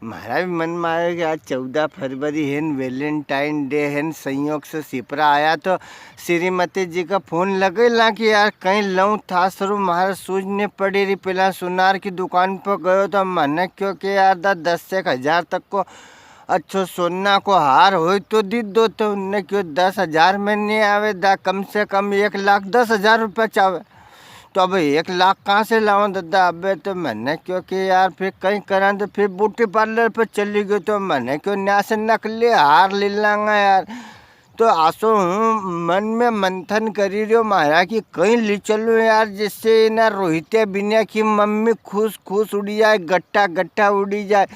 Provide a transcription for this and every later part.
मारा भी मन में आया कि आज 14 फरवरी है, वैलेंटाइन डे है। संयोग से सिपरा आया तो श्रीमती जी का फोन लगेला कि यार कहीं लऊँ था शुरू मारा सूझने पड़ी रही। पहला सुनार की दुकान पर गयो तो मैंने क्योंकि यार 10 से 1,000 तक को अच्छो सोना को हार हो तो दी दो। तो उनने क्यों 10,000 में नहीं आवे दा, कम से कम 1,10,000 रुपया चावे। तो अब 1,00,000 कहाँ से लाऊं दादा। अबे तो मैंने क्योंकि यार फिर कहीं करा तो फिर ब्यूटी पार्लर पर चली गई। तो मैंने क्यों यहाँ से नकली हार ले लाऊंगा यार। तो आसो हूँ मन में मंथन करी रही मारा कि कहीं ले चलूँ यार, जिससे ना रोहित बिना की मम्मी खुश खुश उड़ी जाए, गट्टा गट्टा उड़ी जाए।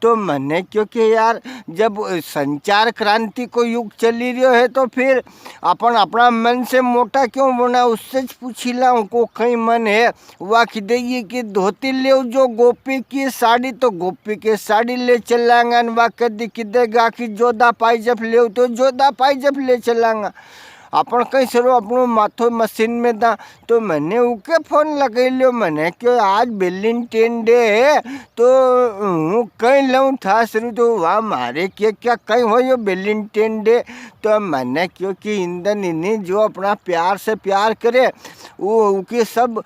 तो मैंने क्योंकि यार जब संचार क्रांति को युग चली रही है तो फिर अपन अपना मन से मोटा क्यों बना, उससे पूछी लाऊं को कहीं मन है वह खिदेगी कि धोती ले जो गोपी की साड़ी, तो गोपी के साड़ी ले चलांगा। वह कदी खिदेगा कि जोधा पाइजप ले तो जोधा पाइजप ले चलांगा। अपन कहीं सरो अपनो माथो मशीन में था। तो मैंने उके फोन लगे लियो, मैंने क्यों आज वैलेंटाइन डे है तो हूँ कहीं लऊँ था शुरू। तो वहाँ मारे क्या कहीं हो यो वैलेंटाइन डे। तो मैंने क्योंकि ईंधन इन्हीं जो अपना प्यार से प्यार करे वो उनकी सब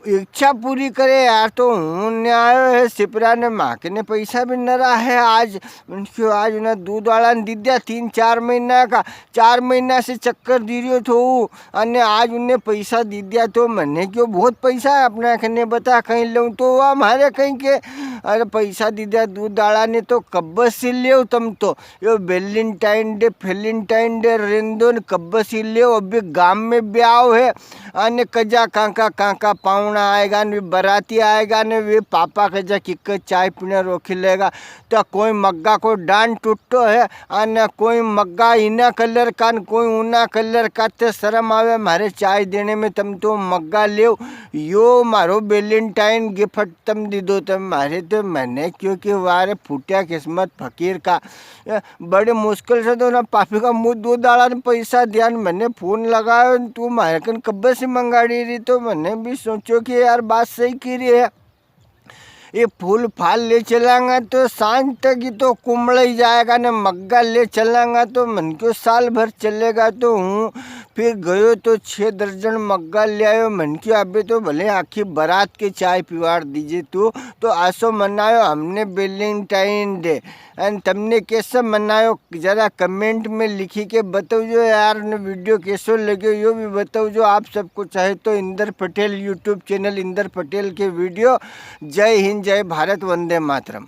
इच्छा पूरी करे यार। तो हूँ आयो है सिपरा ने माँ के ने पैसा भी न रहा है आज। क्यों आज उन्हें दूध वाला ने दी दिया 3-4 महीना का, 4 महीना से चक्कर दी रही तो अन्य आज उन्हें पैसा दी दिया। तो मैंने क्यों बहुत पैसा है अपना खने बता कहीं लूँ तो हमारे कहीं के अरे पैसा दी दिया दूध दाड़ा ने तो कब्ब से ले तुम। तो यो वैलेंटाइन डे रेंदो कब्ब से ले। अभी गांव में ब्याह है अन्य कजा काका पावना आएगा न बराती आएगा न वे पापा कजा किक चाय पीने रोकी लेगा। तो कोई मग्गा को डांड टूटो है अन्य कोई मग्गा इना कलर का कोई ऊना कलर का। ते शर्म आवे मारे चाय देने में, तुम तो मग्गा ले यो मारो वैलेंटाइन गिफ्ट तुम दी दो तुम मारे। तो मैंने क्योंकि वारे फूटिया किस्मत फकीर का बड़े मुश्किल से तो ना पापी का मुँह दो दाड़ा ने पैसा दिया। मैंने फ़ोन लगाया तू मारे कन कब्बे से मंगाड़ी रही। तो मैंने भी सोचो कि यार बात सही की रही है। ये फूल फाल ले चलांगा तो सांझ तक ही तो कुमड़ ही जाएगा न, मग्गा ले चलांगा तो मन को साल भर चलेगा। तो हूँ फिर गयो तो 6 दर्जन मग्गा ले आयो। मन की अभी तो भले आखिर बारात के चाय पिवाड़ दीजिए तो आसो मनायो हमने वैलेंटाइन डे। एंड तुमने कैसे मनायो जरा कमेंट में लिखी के बताओ जो यार ने वीडियो कैसो लगे यो भी बताओ जो आप सबको चाहे तो। इंदर पटेल यूट्यूब चैनल इंदर पटेल के वीडियो। जय हिंद जय भारत वंदे मातरम।